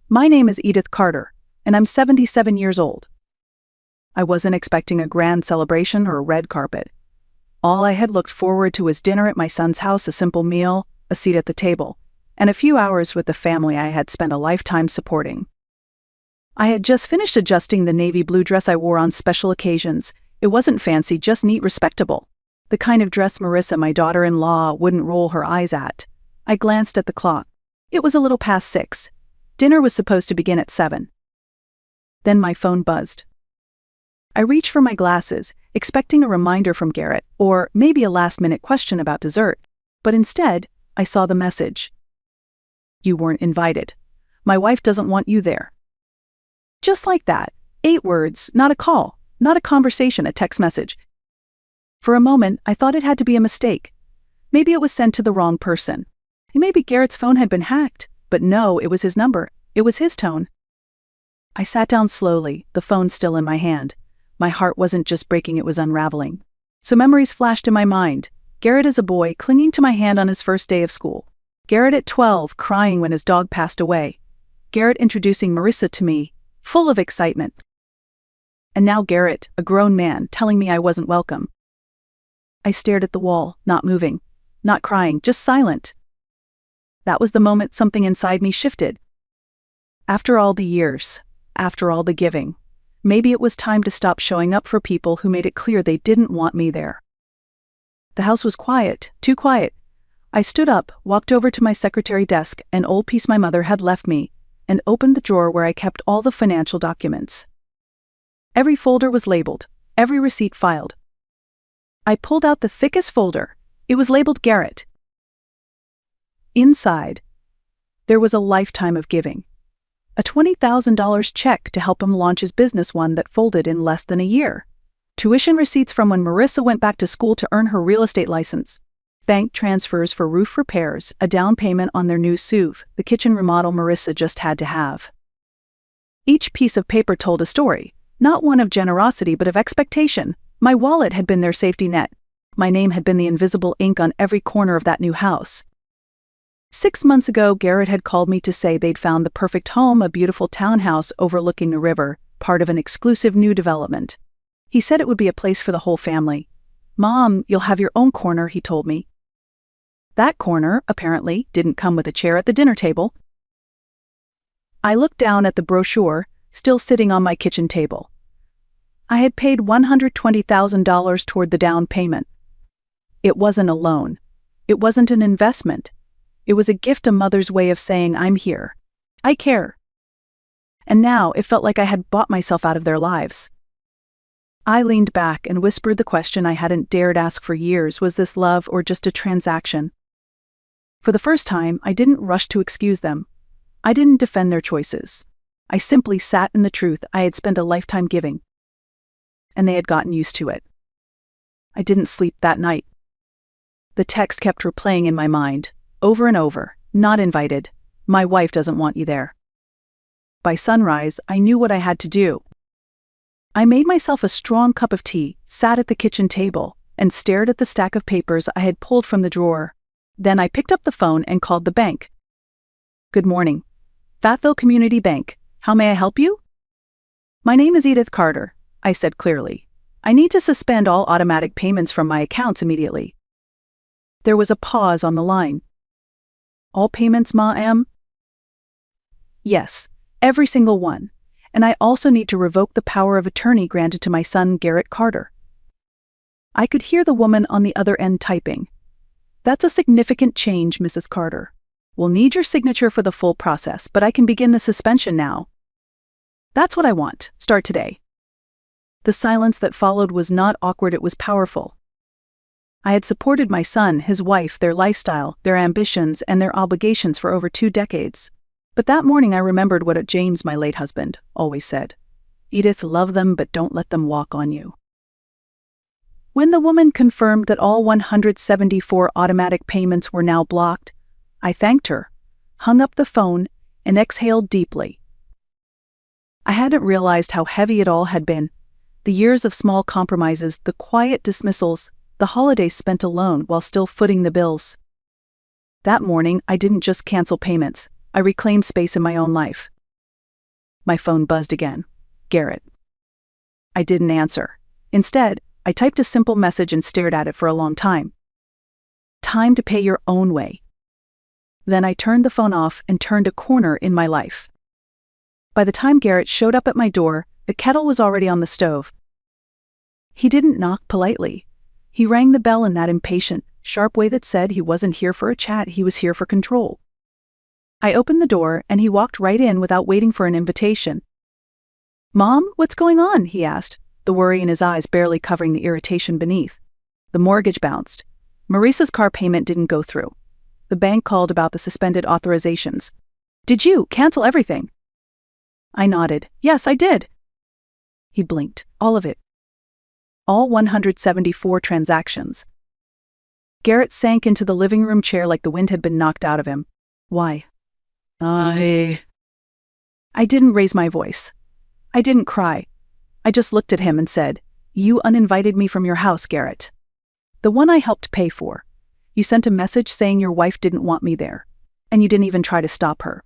My name is Edith Carter, and I'm 77 years old. I wasn't expecting a grand celebration or a red carpet. All I had looked forward to was dinner at my son's house, a simple meal, a seat at the table, and a few hours with the family I had spent a lifetime supporting. I had just finished adjusting the navy blue dress I wore on special occasions. It wasn't fancy, just neat, respectable. The kind of dress Marissa, my daughter-in-law, wouldn't roll her eyes at. I glanced at the clock. It was a little past 6. Dinner was supposed to begin at 7. Then my phone buzzed. I reached for my glasses, expecting a reminder from Garrett, or maybe a last-minute question about dessert. But instead, I saw the message. You weren't invited. My wife doesn't want you there. Just like that. 8 words, not a call, not a conversation, a text message. For a moment, I thought it had to be a mistake. Maybe it was sent to the wrong person. Maybe Garrett's phone had been hacked. But no, it was his number. It was his tone. I sat down slowly, the phone still in my hand. My heart wasn't just breaking, it was unraveling. So memories flashed in my mind. Garrett as a boy, clinging to my hand on his first day of school. Garrett at 12, crying when his dog passed away. Garrett introducing Marissa to me, full of excitement. And now Garrett, a grown man, telling me I wasn't welcome. I stared at the wall, not moving, not crying, just silent. That was the moment something inside me shifted. After all the years, after all the giving, maybe it was time to stop showing up for people who made it clear they didn't want me there. The house was quiet, too quiet. I stood up, walked over to my secretary desk, an old piece my mother had left me, and opened the drawer where I kept all the financial documents. Every folder was labeled, every receipt filed. I pulled out the thickest folder. It was labeled Garrett. Inside, there was a lifetime of giving. A $20,000 check to help him launch his business, one that folded in less than a year. Tuition receipts from when Marissa went back to school to earn her real estate license. Bank transfers for roof repairs, a down payment on their new SUV, the kitchen remodel Marissa just had to have. Each piece of paper told a story, not one of generosity but of expectation. My wallet had been their safety net. My name had been the invisible ink on every corner of that new house. 6 months ago, Garrett had called me to say they'd found the perfect home, a beautiful townhouse overlooking the river, part of an exclusive new development. He said it would be a place for the whole family. Mom, you'll have your own corner, he told me. That corner, apparently, didn't come with a chair at the dinner table. I looked down at the brochure, still sitting on my kitchen table. I had paid $120,000 toward the down payment. It wasn't a loan. It wasn't an investment. It was a gift, a mother's way of saying, I'm here. I care. And now it felt like I had bought myself out of their lives. I leaned back and whispered the question I hadn't dared ask for years: was this love or just a transaction? For the first time, I didn't rush to excuse them. I didn't defend their choices. I simply sat in the truth I had spent a lifetime giving. And they had gotten used to it. I didn't sleep that night. The text kept replaying in my mind. Over and over, not invited. My wife doesn't want you there. By sunrise, I knew what I had to do. I made myself a strong cup of tea, sat at the kitchen table, and stared at the stack of papers I had pulled from the drawer. Then I picked up the phone and called the bank. Good morning. Fayetteville Community Bank. How may I help you? My name is Edith Carter, I said clearly. I need to suspend all automatic payments from my accounts immediately. There was a pause on the line. All payments, ma'am? Yes, every single one. And I also need to revoke the power of attorney granted to my son, Garrett Carter. I could hear the woman on the other end typing. That's a significant change, Mrs. Carter. We'll need your signature for the full process, but I can begin the suspension now. That's what I want. Start today. The silence that followed was not awkward, it was powerful. I had supported my son, his wife, their lifestyle, their ambitions, and their obligations for over 2 decades. But that morning I remembered what James, my late husband, always said. Edith, love them, but don't let them walk on you. When the woman confirmed that all 174 automatic payments were now blocked, I thanked her, hung up the phone, and exhaled deeply. I hadn't realized how heavy it all had been. The years of small compromises, the quiet dismissals, the holidays spent alone while still footing the bills. That morning, I didn't just cancel payments. I reclaimed space in my own life. My phone buzzed again. Garrett. I didn't answer. Instead, I typed a simple message and stared at it for a long time. Time to pay your own way. Then I turned the phone off and turned a corner in my life. By the time Garrett showed up at my door, the kettle was already on the stove. He didn't knock politely. He rang the bell in that impatient, sharp way that said he wasn't here for a chat, he was here for control. I opened the door and he walked right in without waiting for an invitation. "Mom, what's going on?" he asked, the worry in his eyes barely covering the irritation beneath. The mortgage bounced. Marissa's car payment didn't go through. The bank called about the suspended authorizations. "Did you cancel everything?" I nodded. "Yes, I did." He blinked. "All of it?" "All 174 transactions." Garrett sank into the living room chair like the wind had been knocked out of him. "Why?" I didn't raise my voice. I didn't cry. I just looked at him and said, "You uninvited me from your house, Garrett. The one I helped pay for. You sent a message saying your wife didn't want me there, and you didn't even try to stop her."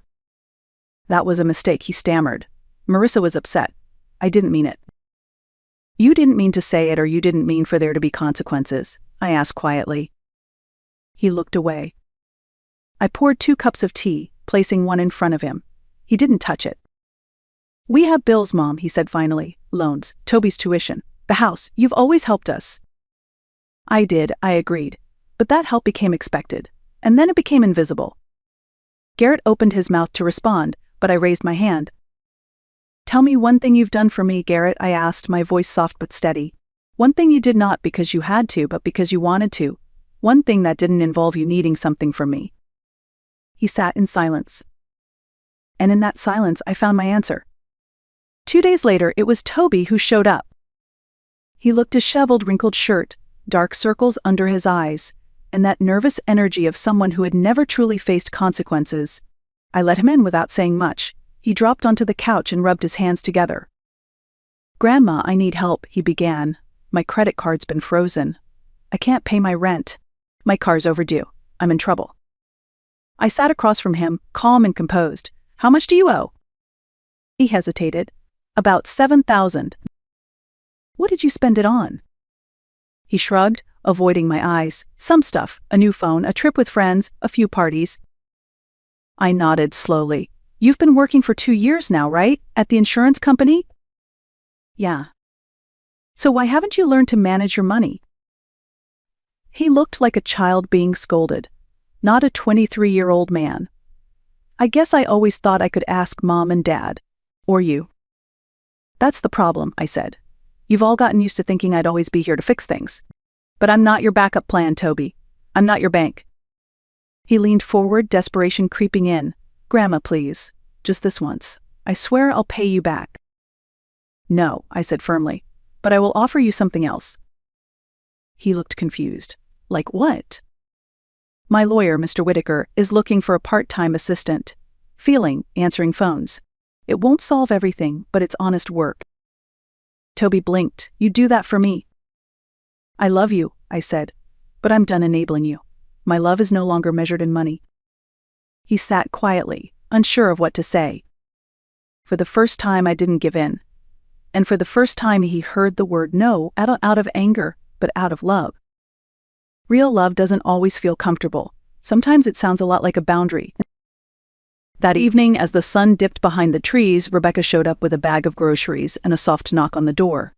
"That was a mistake," he stammered. "Marissa was upset. I didn't mean it." "You didn't mean to say it, or you didn't mean for there to be consequences?" I asked quietly. He looked away. I poured 2 cups of tea, placing one in front of him. He didn't touch it. "We have bills, Mom," he said finally. "Loans, Toby's tuition, the house. You've always helped us." I did, I agreed. But that help became expected. And then it became invisible. Garrett opened his mouth to respond, but I raised my hand. "Tell me one thing you've done for me, Garrett," I asked, my voice soft but steady. "One thing you did not because you had to, but because you wanted to. One thing that didn't involve you needing something from me." He sat in silence. And in that silence, I found my answer. 2 days later, it was Toby who showed up. He looked disheveled, wrinkled shirt, dark circles under his eyes, and that nervous energy of someone who had never truly faced consequences. I let him in without saying much. He dropped onto the couch and rubbed his hands together. "Grandma, I need help," he began. "My credit card's been frozen. I can't pay my rent. My car's overdue. I'm in trouble." I sat across from him, calm and composed. "How much do you owe?" He hesitated. "About 7,000. "What did you spend it on?" He shrugged, avoiding my eyes. "Some stuff, a new phone, a trip with friends, a few parties." I nodded slowly. "You've been working for 2 years now, right? At the insurance company?" "Yeah." "So why haven't you learned to manage your money?" He looked like a child being scolded, not a 23-year-old man. "I guess I always thought I could ask Mom and Dad. Or you." "That's the problem," I said. "You've all gotten used to thinking I'd always be here to fix things. But I'm not your backup plan, Toby. I'm not your bank." He leaned forward, desperation creeping in. "Grandma, please. Just this once. I swear I'll pay you back." "No," I said firmly. "But I will offer you something else." He looked confused. "Like what?" "My lawyer, Mr. Whitaker, is looking for a part-time assistant. Feeling, answering phones. It won't solve everything, but it's honest work." Toby blinked. "You do that for me." "I love you," I said, "but I'm done enabling you. My love is no longer measured in money." He sat quietly, unsure of what to say. For the first time, I didn't give in. And for the first time, he heard the word no, out of anger, but out of love. Real love doesn't always feel comfortable. Sometimes it sounds a lot like a boundary. That evening, as the sun dipped behind the trees, Rebecca showed up with a bag of groceries and a soft knock on the door.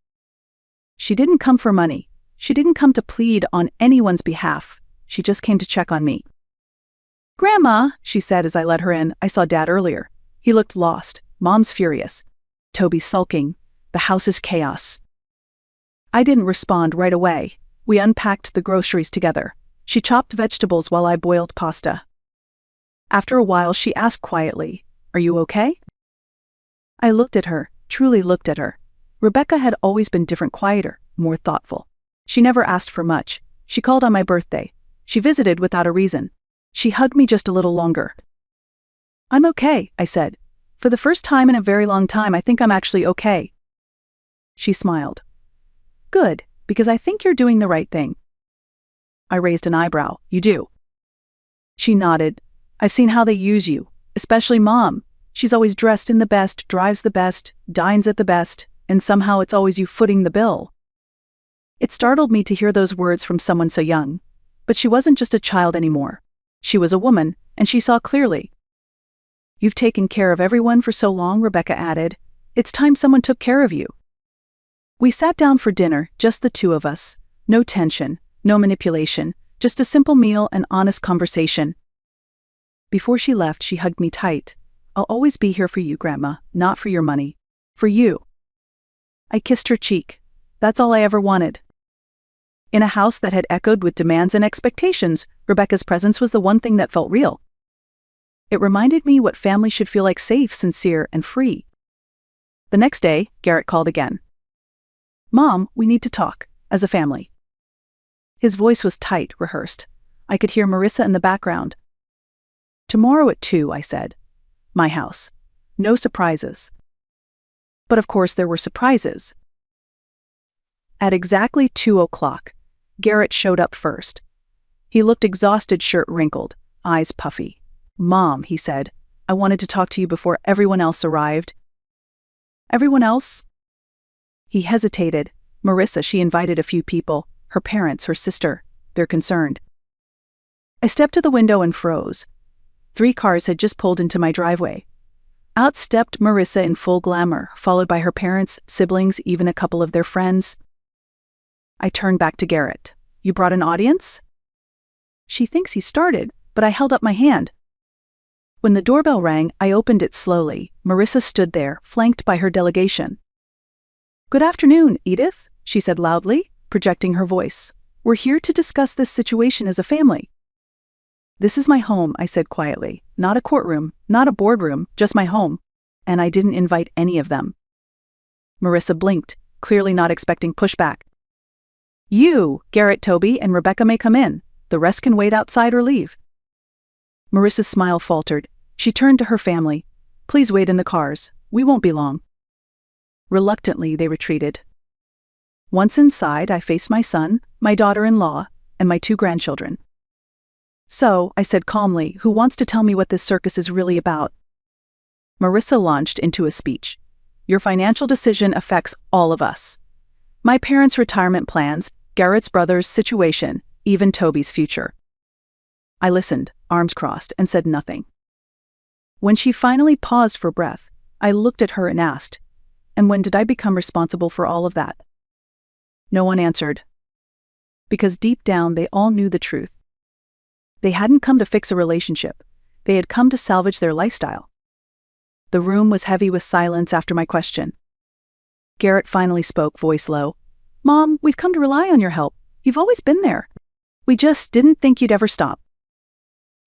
She didn't come for money. She didn't come to plead on anyone's behalf. She just came to check on me. "Grandma," she said as I let her in, "I saw Dad earlier. He looked lost. Mom's furious. Toby's sulking. The house is chaos." I didn't respond right away. We unpacked the groceries together. She chopped vegetables while I boiled pasta. After a while, she asked quietly, "Are you okay?" I looked at her, truly looked at her. Rebecca had always been different, quieter, more thoughtful. She never asked for much. She called on my birthday. She visited without a reason. She hugged me just a little longer. "I'm okay," I said. "For the first time in a very long time, I think I'm actually okay." She smiled. "Good, because I think you're doing the right thing." I raised an eyebrow. "You do?" She nodded. "I've seen how they use you, especially Mom. She's always dressed in the best, drives the best, dines at the best, and somehow it's always you footing the bill." It startled me to hear those words from someone so young. But she wasn't just a child anymore. She was a woman, and she saw clearly. "You've taken care of everyone for so long," Rebecca added. "It's time someone took care of you." We sat down for dinner, just the two of us. No tension, no manipulation, just a simple meal and honest conversation. Before she left, she hugged me tight. "I'll always be here for you, Grandma, not for your money. For you." I kissed her cheek. That's all I ever wanted. In a house that had echoed with demands and expectations, Rebecca's presence was the one thing that felt real. It reminded me what family should feel like: safe, sincere, and free. The next day, Garrett called again. "Mom, we need to talk, as a family." His voice was tight, rehearsed. I could hear Marissa in the background. "Tomorrow at 2, I said. "My house. No surprises." But of course there were surprises. At exactly 2:00, Garrett showed up first. He looked exhausted, shirt wrinkled, eyes puffy. "Mom," he said, "I wanted to talk to you before everyone else arrived." "Everyone else?" He hesitated. "Marissa, she invited a few people, her parents, her sister. They're concerned." I stepped to the window and froze. 3 cars had just pulled into my driveway. Out stepped Marissa in full glamour, followed by her parents, siblings, even a couple of their friends. I turned back to Garrett. "You brought an audience?" "She thinks he started," but I held up my hand. When the doorbell rang, I opened it slowly. Marissa stood there, flanked by her delegation. "Good afternoon, Edith," she said loudly, projecting her voice. "We're here to discuss this situation as a family." "This is my home," I said quietly. "Not a courtroom, not a boardroom, just my home. And I didn't invite any of them." Marissa blinked, clearly not expecting pushback. "You, Garrett, Toby, and Rebecca may come in. The rest can wait outside or leave." Marissa's smile faltered. She turned to her family. "Please wait in the cars. We won't be long." Reluctantly, they retreated. Once inside, I faced my son, my daughter-in-law, and my 2 grandchildren. "So," I said calmly, "who wants to tell me what this circus is really about?" Marissa launched into a speech. "Your financial decision affects all of us. My parents' retirement plans, Garrett's brother's situation, even Toby's future." I listened, arms crossed, and said nothing. When she finally paused for breath, I looked at her and asked, "And when did I become responsible for all of that?" No one answered. Because deep down they all knew the truth. They hadn't come to fix a relationship. They had come to salvage their lifestyle. The room was heavy with silence after my question. Garrett finally spoke, voice low. "Mom, we've come to rely on your help. You've always been there. We just didn't think you'd ever stop."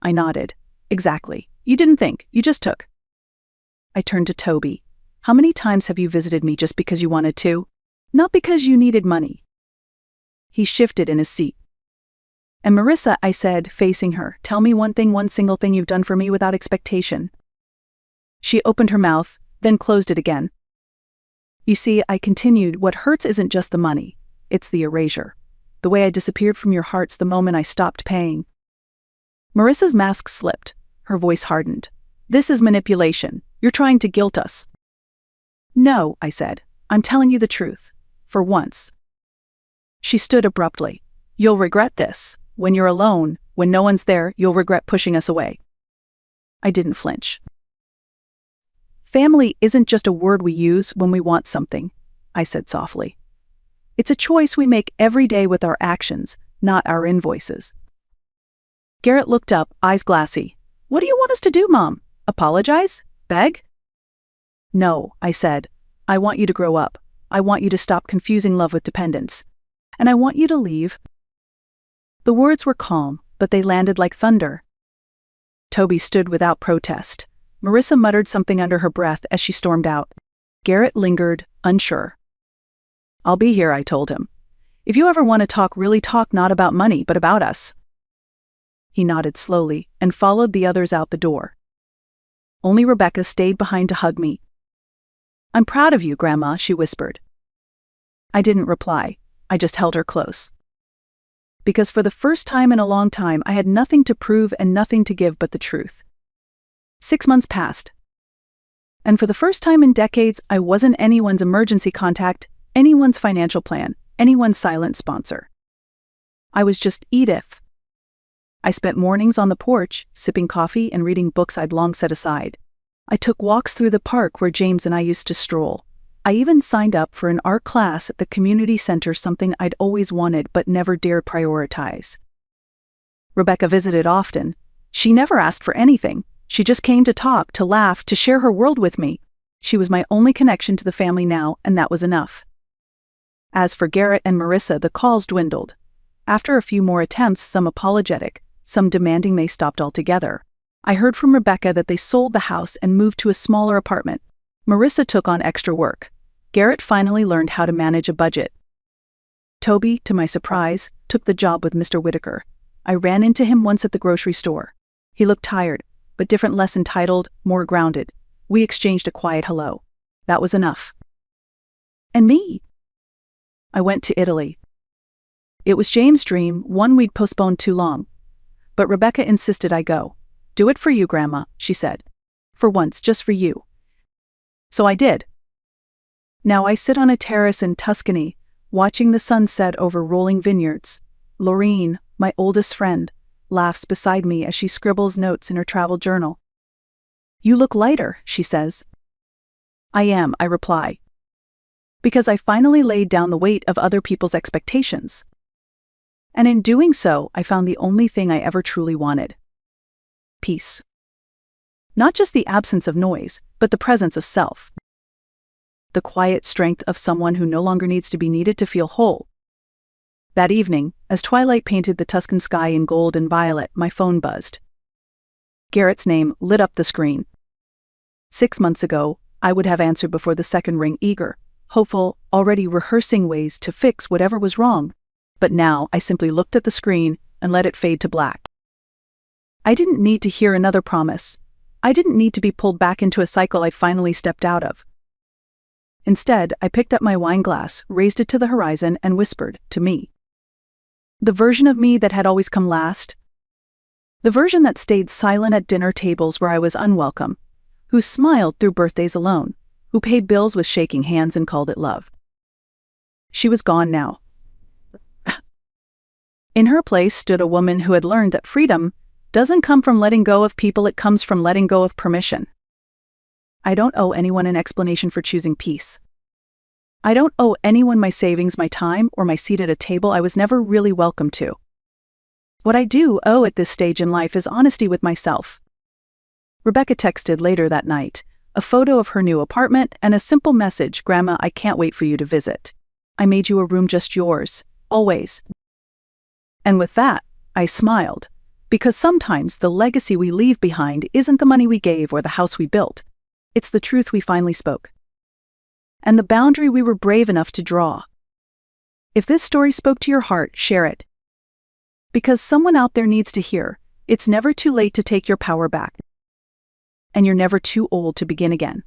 I nodded. "Exactly. You didn't think, you just took." I turned to Toby. "How many times have you visited me just because you wanted to? Not because you needed money." He shifted in his seat. "And Marissa," I said, facing her, "tell me one single thing you've done for me without expectation." She opened her mouth, then closed it again. "You see," I continued, "what hurts isn't just the money. It's the erasure. The way I disappeared from your hearts the moment I stopped paying." Marissa's mask slipped. Her voice hardened. "This is manipulation. You're trying to guilt us." "No," I said. "I'm telling you the truth. For once." She stood abruptly. "You'll regret this. When you're alone, when no one's there, you'll regret pushing us away." I didn't flinch. "Family isn't just a word we use when we want something," I said softly. "It's a choice we make every day with our actions, not our invoices." Garrett looked up, eyes glassy. "What do you want us to do, Mom? Apologize? Beg?" "No," I said. "I want you to grow up. I want you to stop confusing love with dependence. And I want you to leave." The words were calm, but they landed like thunder. Toby stood without protest. Marissa muttered something under her breath as she stormed out. Garrett lingered, unsure. "I'll be here," I told him. "If you ever want to talk, really talk, not about money, but about us." He nodded slowly and followed the others out the door. Only Rebecca stayed behind to hug me. "I'm proud of you, Grandma," she whispered. I didn't reply. I just held her close. Because for the first time in a long time, I had nothing to prove and nothing to give but the truth. 6 months passed. And for the first time in decades, I wasn't anyone's emergency contact, anyone's financial plan, anyone's silent sponsor. I was just Edith. I spent mornings on the porch, sipping coffee and reading books I'd long set aside. I took walks through the park where James and I used to stroll. I even signed up for an art class at the community center, something I'd always wanted but never dared prioritize. Rebecca visited often. She never asked for anything. She just came to talk, to laugh, to share her world with me. She was my only connection to the family now, and that was enough. As for Garrett and Marissa, the calls dwindled. After a few more attempts, some apologetic, some demanding they stopped altogether. I heard from Rebecca that they sold the house and moved to a smaller apartment. Marissa took on extra work. Garrett finally learned how to manage a budget. Toby, to my surprise, took the job with Mr. Whitaker. I ran into him once at the grocery store. He looked tired, but different, less entitled, more grounded. We exchanged a quiet hello. That was enough. And me? I went to Italy. It was James' dream, one we'd postponed too long. But Rebecca insisted I go. Do it for you, Grandma, she said. For once, just for you. So I did. Now I sit on a terrace in Tuscany, watching the sunset over rolling vineyards. Laureen, my oldest friend, laughs beside me as she scribbles notes in her travel journal. You look lighter, she says. I am, I reply. Because I finally laid down the weight of other people's expectations. And in doing so, I found the only thing I ever truly wanted. Peace. Not just the absence of noise, but the presence of self. The quiet strength of someone who no longer needs to be needed to feel whole. That evening, as twilight painted the Tuscan sky in gold and violet, my phone buzzed. Garrett's name lit up the screen. 6 months ago, I would have answered before the second ring, eager, hopeful, already rehearsing ways to fix whatever was wrong. But now I simply looked at the screen and let it fade to black. I didn't need to hear another promise. I didn't need to be pulled back into a cycle I'd finally stepped out of. Instead, I picked up my wine glass, raised it to the horizon, and whispered, to me. The version of me that had always come last. The version that stayed silent at dinner tables where I was unwelcome, who smiled through birthdays alone, who paid bills with shaking hands and called it love. She was gone now. In her place stood a woman who had learned that freedom doesn't come from letting go of people, it comes from letting go of permission. I don't owe anyone an explanation for choosing peace. I don't owe anyone my savings, my time, or my seat at a table I was never really welcome to. What I do owe at this stage in life is honesty with myself. Rebecca texted later that night, a photo of her new apartment and a simple message, Grandma, I can't wait for you to visit. I made you a room just yours, always. And with that, I smiled, because sometimes the legacy we leave behind isn't the money we gave or the house we built. It's the truth we finally spoke. And the boundary we were brave enough to draw. If this story spoke to your heart, share it. Because someone out there needs to hear, it's never too late to take your power back. And you're never too old to begin again.